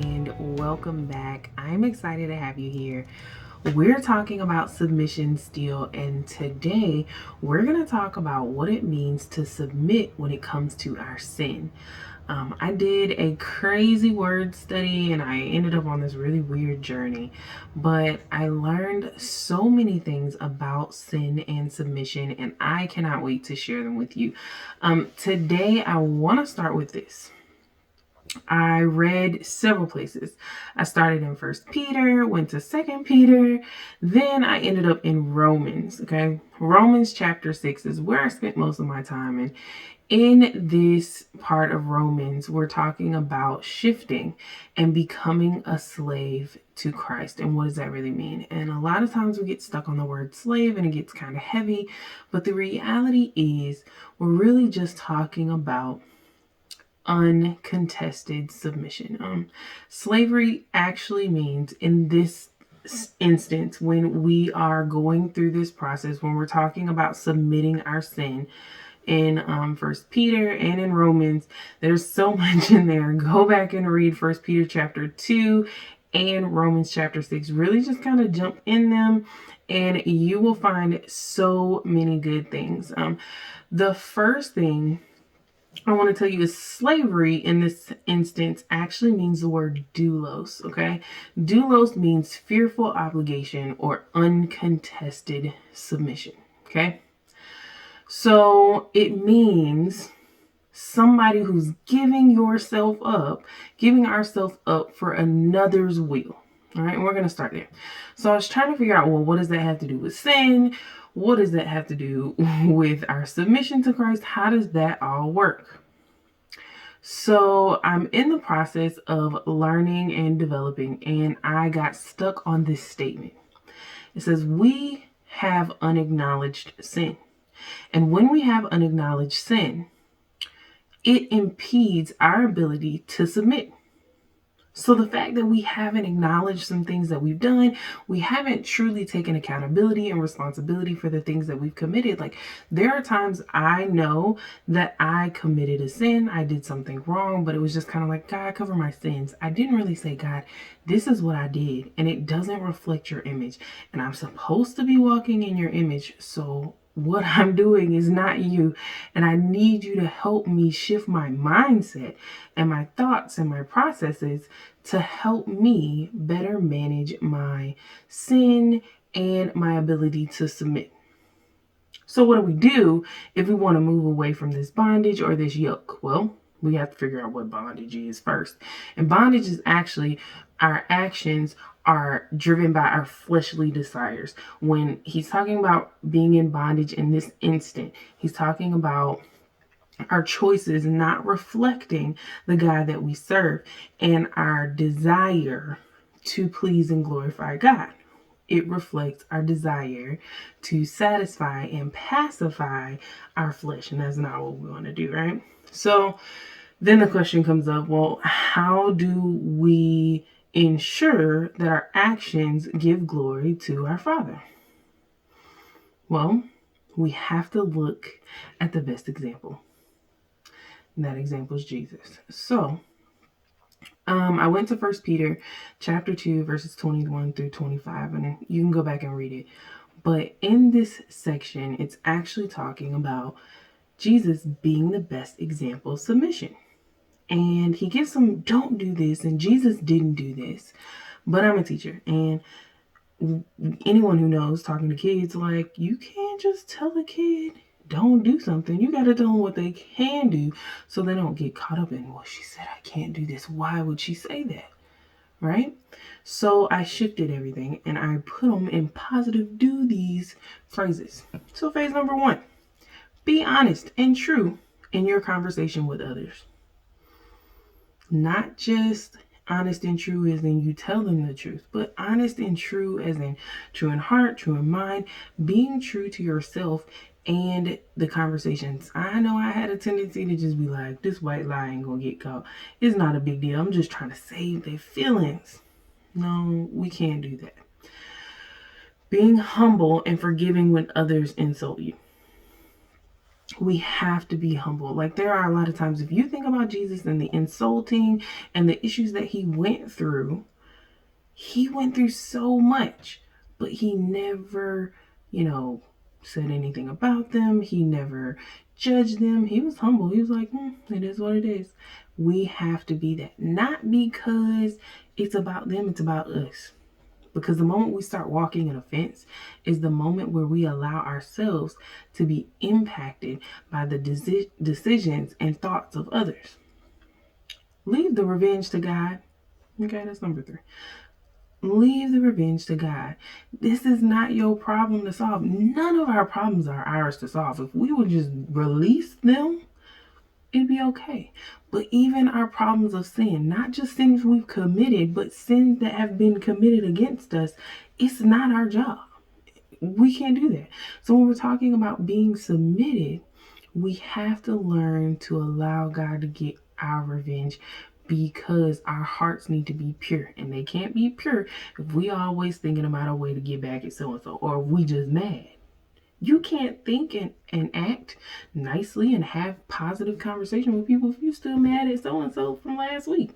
and welcome back. I'm excited to have you here. We're talking about submission still, and today we're going to talk about what it means to submit when it comes to our sin. I did a crazy word study and I ended up on this really weird journey, but I learned so many things about sin and submission, and I cannot wait to share them with you. Today, I want to start with this. I read several places. I started in First Peter, went to Second Peter, then I ended up in Romans. Okay, Romans chapter 6 is where I spent most of my time, and in this part of Romans, we're talking about shifting and becoming a slave to Christ. And what does that really mean? And a lot of times we get stuck on the word slave and it gets kind of heavy. But the reality is, we're really just talking about uncontested submission. Slavery actually means, in this instance, when we are going through this process, when we're talking about submitting our sin, in First Peter and in Romans, there's so much in there. Go back and read First Peter chapter 2 and Romans chapter 6. Really just kind of jump in them and you will find so many good things. The first thing I want to tell you is slavery in this instance actually means the word doulos, okay? Doulos means fearful obligation or uncontested submission, okay? So it means somebody who's giving ourselves up for another's will. All right, and we're going to start there. So I was trying to figure out, well, what does that have to do with sin? What does that have to do with our submission to Christ? How does that all work? So I'm in the process of learning and developing, and I got stuck on this statement. It says, we have unacknowledged sin. And when we have unacknowledged sin, it impedes our ability to submit. So the fact that we haven't acknowledged some things that we've done, we haven't truly taken accountability and responsibility for the things that we've committed. Like, there are times I know that I committed a sin, I did something wrong, but it was just kind of like, God, cover my sins. I didn't really say, God, this is what I did, and it doesn't reflect your image. And I'm supposed to be walking in your image, so what I'm doing is not you, and I need you to help me shift my mindset and my thoughts and my processes to help me better manage my sin and my ability to submit. So what do we do if we want to move away from this bondage or this yoke? Well, we have to figure out what bondage is first. And bondage is actually our actions are driven by our fleshly desires. When he's talking about being in bondage in this instant, he's talking about our choices not reflecting the God that we serve and our desire to please and glorify God. It reflects our desire to satisfy and pacify our flesh, and that's not what we want to do, right? So then the question comes up, well, how do we ensure that our actions give glory to our Father? Well, we have to look at the best example. And that example is Jesus. So I went to First Peter chapter 2, verses 21 through 25, and you can go back and read it. But in this section, it's actually talking about Jesus being the best example of submission. And he gives some, don't do this, and Jesus didn't do this. But I'm a teacher, and anyone who knows, talking to kids, like, you can't just tell a kid don't do something. You got to tell them what they can do so they don't get caught up in, well, she said I can't do this. Why would she say that? Right? So I shifted everything and I put them in positive do these phrases. So phase number 1, be honest and true in your conversation with others. Not just honest and true as in you tell them the truth, but honest and true as in true in heart, true in mind, being true to yourself and the conversations. I know I had a tendency to just be like, this white lie ain't gonna get caught. It's not a big deal. I'm just trying to save their feelings. No, we can't do that. Being humble and forgiving when others insult you. We have to be humble. Like, there are a lot of times, if you think about Jesus and the insulting and the issues that he went through so much, but he never, said anything about them. He never judged them. He was humble. He was like, it is what it is. We have to be that. Not because it's about them, it's about us. Because the moment we start walking an offense is the moment where we allow ourselves to be impacted by the decisions and thoughts of others. Leave the revenge to God. Okay, that's number 3. Leave the revenge to God. This is not your problem to solve. None of our problems are ours to solve. If we would just release them, it'd be okay. But even our problems of sin, not just sins we've committed, but sins that have been committed against us, it's not our job. We can't do that. So when we're talking about being submitted, we have to learn to allow God to get our revenge, because our hearts need to be pure, and they can't be pure if we always thinking about a way to get back at so-and-so, or if we just mad. You can't think and act nicely and have positive conversation with people if you're still mad at so-and-so from last week.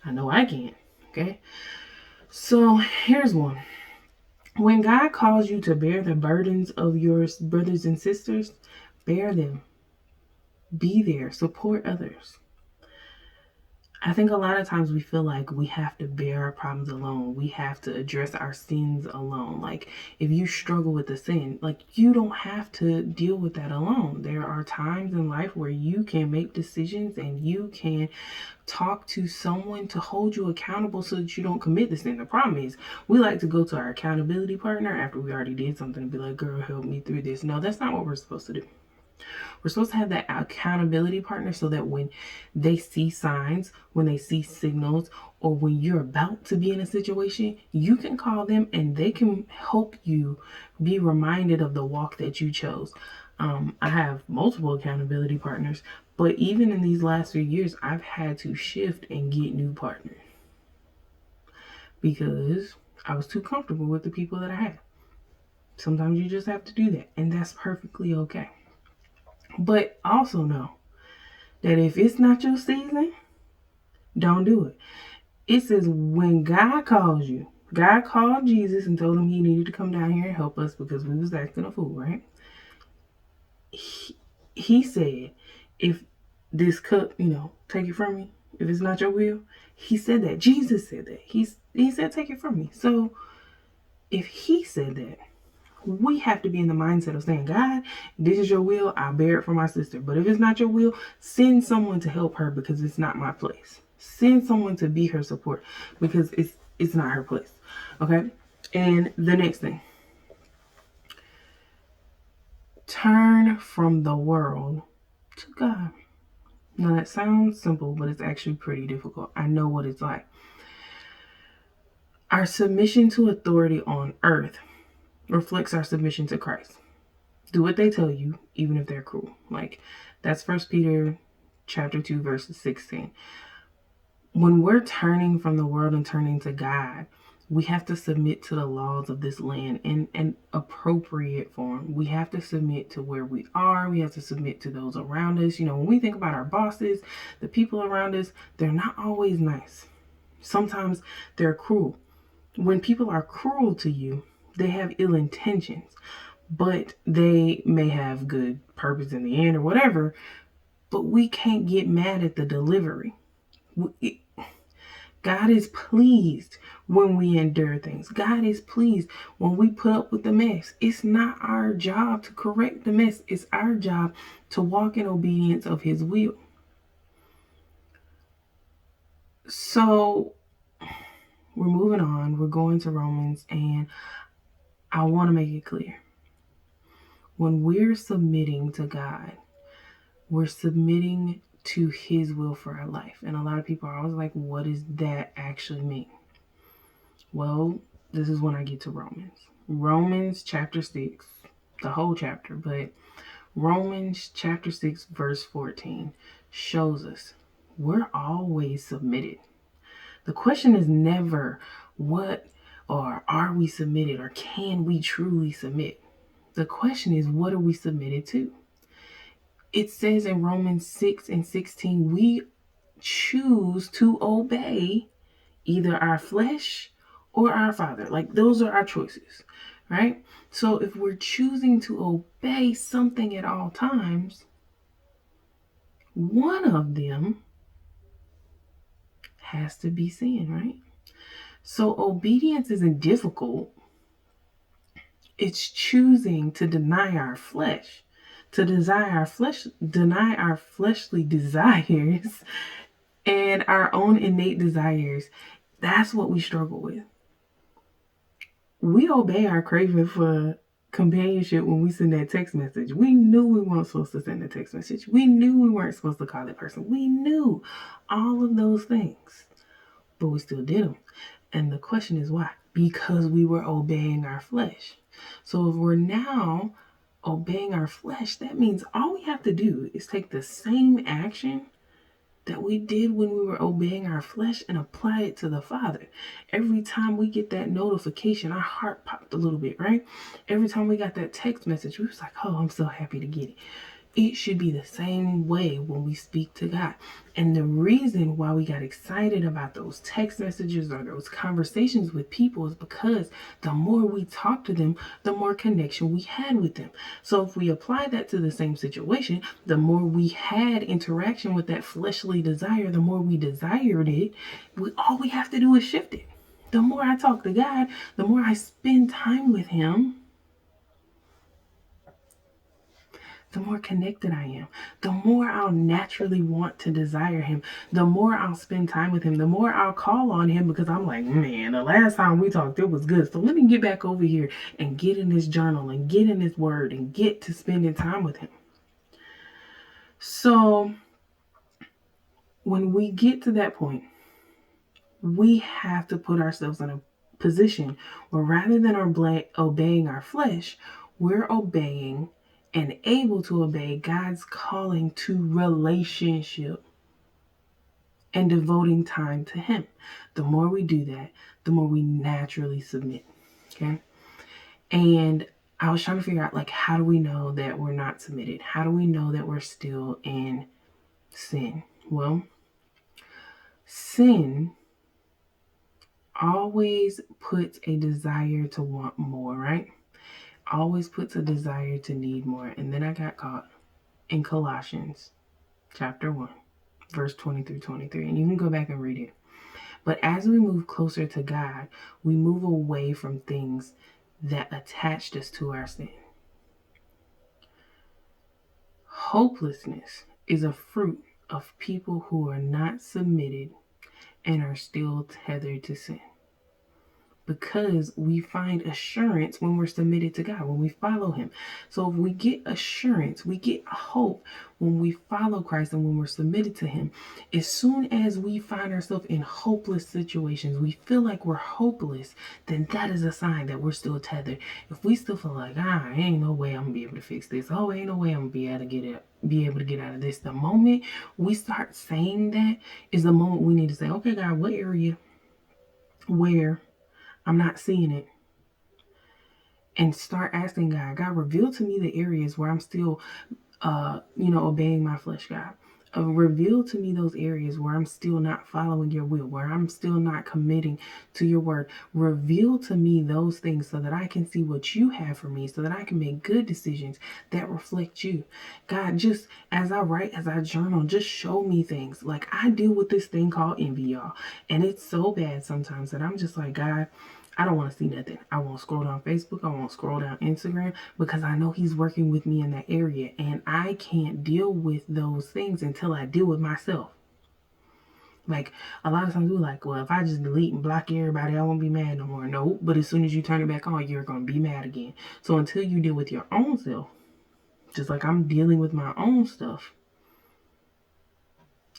I know I can't. Okay? So here's one. When God calls you to bear the burdens of your brothers and sisters, bear them. Be there. Support others. I think a lot of times we feel like we have to bear our problems alone. We have to address our sins alone. Like, if you struggle with a sin, like, you don't have to deal with that alone. There are times in life where you can make decisions and you can talk to someone to hold you accountable so that you don't commit the sin. The problem is we like to go to our accountability partner after we already did something and be like, girl, help me through this. No, that's not what we're supposed to do. We're supposed to have that accountability partner so that when they see signs, when they see signals, or when you're about to be in a situation, you can call them and they can help you be reminded of the walk that you chose. I have multiple accountability partners, but even in these last few years, I've had to shift and get new partners because I was too comfortable with the people that I had. Sometimes you just have to do that, and that's perfectly okay. But also know that if it's not your season, don't do it. It says when God calls you, God called Jesus and told him he needed to come down here and help us because we was acting a fool, right? He said, if this cup, take it from me, if it's not your will. He said that. Jesus said that. He said, take it from me. So if he said that, we have to be in the mindset of saying, God, this is your will. I'll bear it for my sister. But if it's not your will, send someone to help her because it's not my place. Send someone to be her support because it's not her place. Okay? And the next thing. Turn from the world to God. Now that sounds simple, but it's actually pretty difficult. I know what it's like. Our submission to authority on earth reflects our submission to Christ. Do what they tell you, even if they're cruel. Like, that's 1 Peter chapter 2, verses 16. When we're turning from the world and turning to God, we have to submit to the laws of this land in an appropriate form. We have to submit to where we are. We have to submit to those around us. When we think about our bosses, the people around us, they're not always nice. Sometimes they're cruel. When people are cruel to you, they have ill intentions, but they may have good purpose in the end or whatever, but we can't get mad at the delivery. God is pleased when we endure things. God is pleased when we put up with the mess. It's not our job to correct the mess. It's our job to walk in obedience of his will. So we're moving on. We're going to Romans, and I want to make it clear. When we're submitting to God, we're submitting to his will for our life. And a lot of people are always like, what does that actually mean? Well, this is when I get to Romans. Romans chapter 6, the whole chapter, but Romans chapter 6, verse 14 shows us we're always submitted. The question is never what or are we submitted or can we truly submit? The question is, what are we submitted to? It says in Romans 6:16, we choose to obey either our flesh or our Father. Like, those are our choices, right? So if we're choosing to obey something at all times, one of them has to be sin, right? So obedience isn't difficult. It's choosing to deny our flesh, to deny our fleshly desires and our own innate desires. That's what we struggle with. We obey our craving for companionship when we send that text message. We knew we weren't supposed to send a text message. We knew we weren't supposed to call that person. We knew all of those things, but we still did them. And the question is why? Because we were obeying our flesh. So if we're now obeying our flesh, that means all we have to do is take the same action that we did when we were obeying our flesh and apply it to the Father. Every time we get that notification, our heart popped a little bit, right? Every time we got that text message, we was like, oh, I'm so happy to get it. It should be the same way when we speak to God. And the reason why we got excited about those text messages or those conversations with people is because the more we talk to them, the more connection we had with them. So if we apply that to the same situation, the more we had interaction with that fleshly desire, the more we desired it, all we have to do is shift it. The more I talk to God, the more I spend time with Him, the more connected I am, the more I'll naturally want to desire Him, the more I'll spend time with Him, the more I'll call on Him, because I'm like, man, the last time we talked, it was good. So let me get back over here and get in this journal and get in this word and get to spending time with Him. So when we get to that point, we have to put ourselves in a position where rather than obeying our flesh, we're obeying and able to obey God's calling to relationship and devoting time to Him. The more we do that, the more we naturally submit. Okay. And I was trying to figure out, like, how do we know that we're not submitted? How do we know that we're still in sin? Well, sin always puts a desire to want more, right? Always puts a desire to need more. And then I got caught in Colossians chapter 1, verse 20 through 23. And you can go back and read it. But as we move closer to God, we move away from things that attached us to our sin. Hopelessness is a fruit of people who are not submitted and are still tethered to sin. Because we find assurance when we're submitted to God, when we follow Him. So if we get assurance, we get hope when we follow Christ and when we're submitted to Him. As soon as we find ourselves in hopeless situations, we feel like we're hopeless, then that is a sign that we're still tethered. If we still feel like, ain't no way I'm gonna be able to fix this. Oh, ain't no way I'm gonna be able to get out of this. The moment we start saying that is the moment we need to say, okay, God, what area where I'm not seeing it? And start asking God, reveal to me the areas where I'm still, obeying my flesh, God. Reveal to me those areas where I'm still not following your will, where I'm still not committing to your word. Reveal to me those things so that I can see what you have for me, so that I can make good decisions that reflect you. God, just as I write, as I journal, just show me things. Like, I deal with this thing called envy, y'all. And it's so bad sometimes that I'm just like, God, I don't want to see nothing. I won't scroll down Facebook. I won't scroll down Instagram, because I know He's working with me in that area. And I can't deal with those things until I deal with myself. Like, a lot of times we're like, well, if I just delete and block everybody, I won't be mad no more. No, but as soon as you turn it back on, you're going to be mad again. So until you deal with your own self, just like I'm dealing with my own stuff,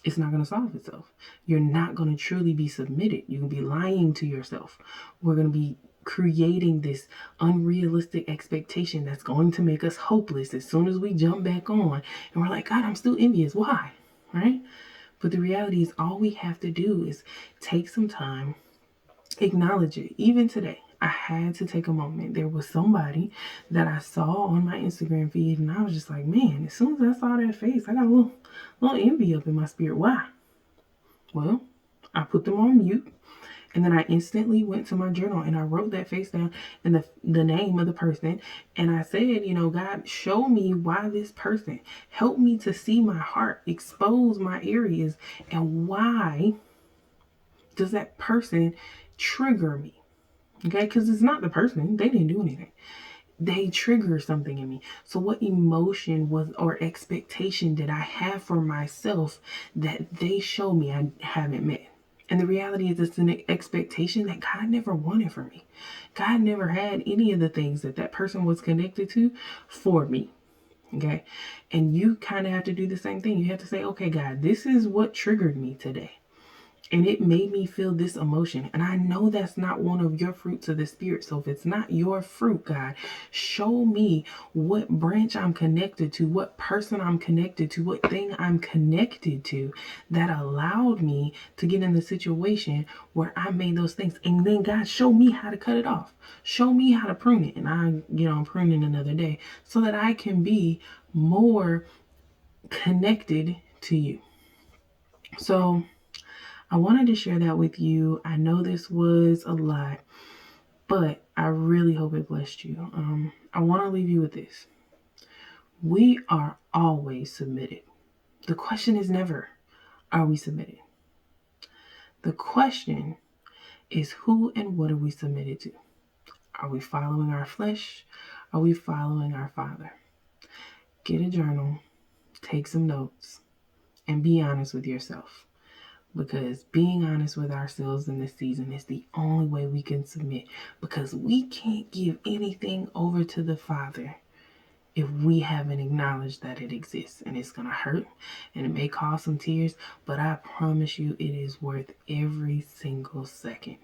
it's not going to solve itself. You're not going to truly be submitted. You're going to be lying to yourself. We're going to be creating this unrealistic expectation that's going to make us hopeless as soon as we jump back on. And we're like, God, I'm still envious. Why? Right? But the reality is, all we have to do is take some time, acknowledge it. Even today, I had to take a moment. There was somebody that I saw on my Instagram feed, and I was just like, man, as soon as I saw that face, I got a little envy up in my spirit. Why? Well, I put them on mute. And then I instantly went to my journal and I wrote that face down and the name of the person. And I said, God, show me why this person. Help me to see my heart, expose my areas, and why does that person trigger me? Okay, because it's not the person. They didn't do anything. They trigger something in me. So what emotion was or expectation did I have for myself that they show me I haven't met? And the reality is, it's an expectation that God never wanted for me. God never had any of the things that person was connected to for me. Okay. And you kind of have to do the same thing. You have to say, okay, God, this is what triggered me today. And it made me feel this emotion. And I know that's not one of your fruits of the Spirit. So if it's not your fruit, God, show me what branch I'm connected to, what person I'm connected to, what thing I'm connected to that allowed me to get in the situation where I made those things. And then, God, show me how to cut it off. Show me how to prune it. And I'm pruning another day so that I can be more connected to you. So I wanted to share that with you. I know this was a lot, but I really hope it blessed you. I want to leave you with this. We are always submitted. The question is never, are we submitted? The question is, who and what are we submitted to? Are we following our flesh? Are we following our Father? Get a journal, take some notes, and be honest with yourself. Because being honest with ourselves in this season is the only way we can submit. Because we can't give anything over to the Father if we haven't acknowledged that it exists. And it's going to hurt and it may cause some tears, but I promise you it is worth every single second.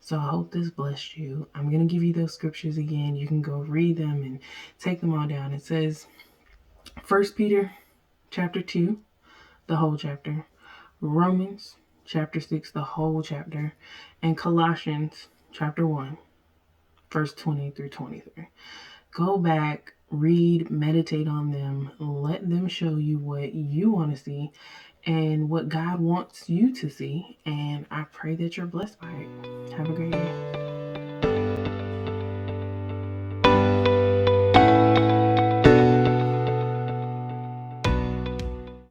So I hope this blessed you. I'm going to give you those scriptures again. You can go read them and take them all down. It says 1 Peter chapter 2, the whole chapter. Romans chapter 6, the whole chapter, and Colossians chapter 1, verse 20 through 23. Go back, read, meditate on them, let them show you what you want to see and what God wants you to see, and I pray that you're blessed by it. Have a great day.